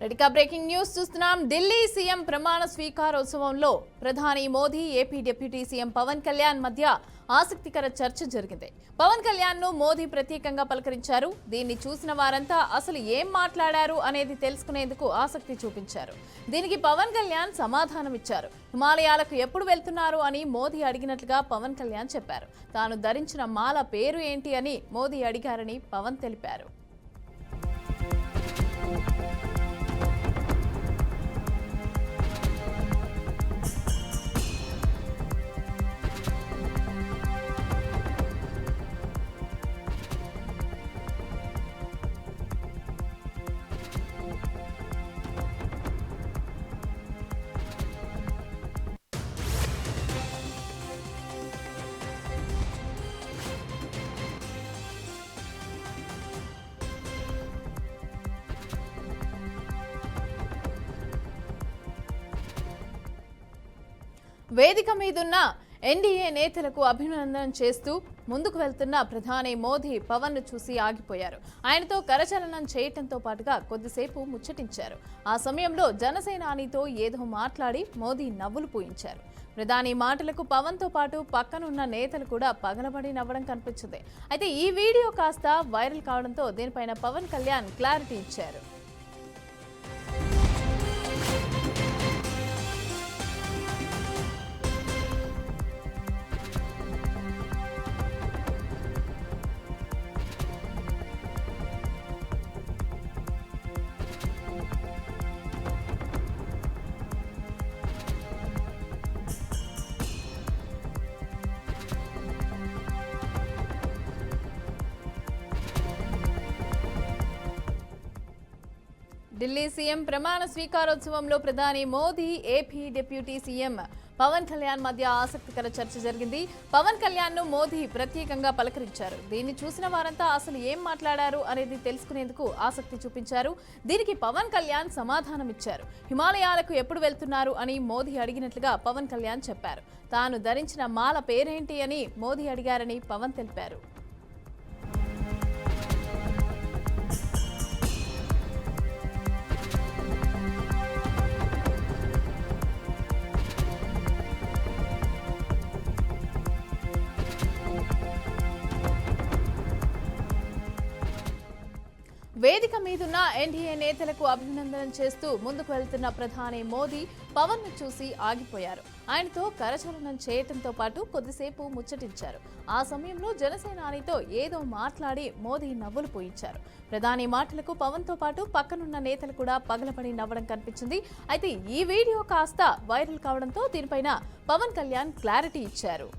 రెడికా breaking news చూస్తున్నాం. Delhi CM ప్రమాణ స్వీకారోత్సవంలో ప్రధాని Modi, AP deputy CM Pavan Kalyan మధ్య ఆసక్తికర చర్చ జరిగింది. పవన్ కళ్యాణ్ ను మోదీ ప్రత్యేకంగా పలకరించారు. దీన్ని చూసిన వారంతా అసలు ఏం మాట్లాడారు అనేది తెలుసుకునేందుకు ఆసక్తి చూపించారు. దీనికి పవన్ కళ్యాణ్ సమాధానం ఇచ్చారు. హిమాలయాలకు ఎప్పుడు వెళ్తున్నారు అని మోదీ అడిగినట్లుగా పవన్ కళ్యాణ్ చెప్పారు. తాను ధరించిన మాల పేరు ఏంటి అని మోదీ అడిగారని పవన్ తెలిపారు. వేదిక మీదున్న ఎన్డీఏ నేతలకు అభినందన చేస్తూ ముందుకు వెళ్తున్న ప్రధాని మోదీ పవన్ ను చూసి ఆగిపోయారు. ఆయనతో కరచలనం చేయటంతో పాటుగా కొద్దిసేపు ముచ్చటించారు. ఆ సమయంలో జనసేనానితో ఏదో మాట్లాడి మోదీ నవ్వులు పూయించారు. ప్రధాని మాటలకు పవన్ తో పాటు పక్కనున్న నేతలు కూడా పగలబడి నవ్వడం కనిపించింది. అయితే ఈ వీడియో కాస్త వైరల్ కావడంతో దీనిపైన పవన్ కళ్యాణ్ క్లారిటీ ఇచ్చారు. ఢిల్లీ సీఎం ప్రమాణ స్వీకారోత్సవంలో ప్రధాని Modi, AP deputy CM Pavan Kalyan మధ్య ఆసక్తికర చర్చ జరిగింది. పవన్ కళ్యాణ్ ను మోదీ ప్రత్యేకంగా పలకరించారు. దీన్ని చూసిన వారంతా అసలు ఏం మాట్లాడారు అనేది తెలుసుకునేందుకు ఆసక్తి చూపించారు. దీనికి పవన్ కళ్యాణ్ సమాధానం ఇచ్చారు. హిమాలయాలకు ఎప్పుడు వెళ్తున్నారు అని మోదీ అడిగినట్లుగా పవన్ కళ్యాణ్ చెప్పారు. తాను ధరించిన మాల పేరేంటి అని మోదీ అడిగారని పవన్ తెలిపారు. వేదిక మీదున్న ఎన్డీఏ నేతలకు అభినందన చేస్తూ ముందుకు వెళ్తున్న ప్రధాని మోదీ పవన్ ను చూసి ఆగిపోయారు. ఆయనతో కరచలనం చేయటంతో పాటు కొద్దిసేపు ముచ్చటించారు. ఆ సమయంలో జనసేనానితో ఏదో మాట్లాడి మోదీ నవ్వులు పూయించారు. ప్రధాని మాటలకు పవన్ తో పాటు పక్కనున్న నేతలు కూడా పగలబడి నవ్వడం కనిపించింది. అయితే ఈ వీడియో కాస్త వైరల్ కావడంతో దీనిపైన పవన్ కళ్యాణ్ క్లారిటీ ఇచ్చారు.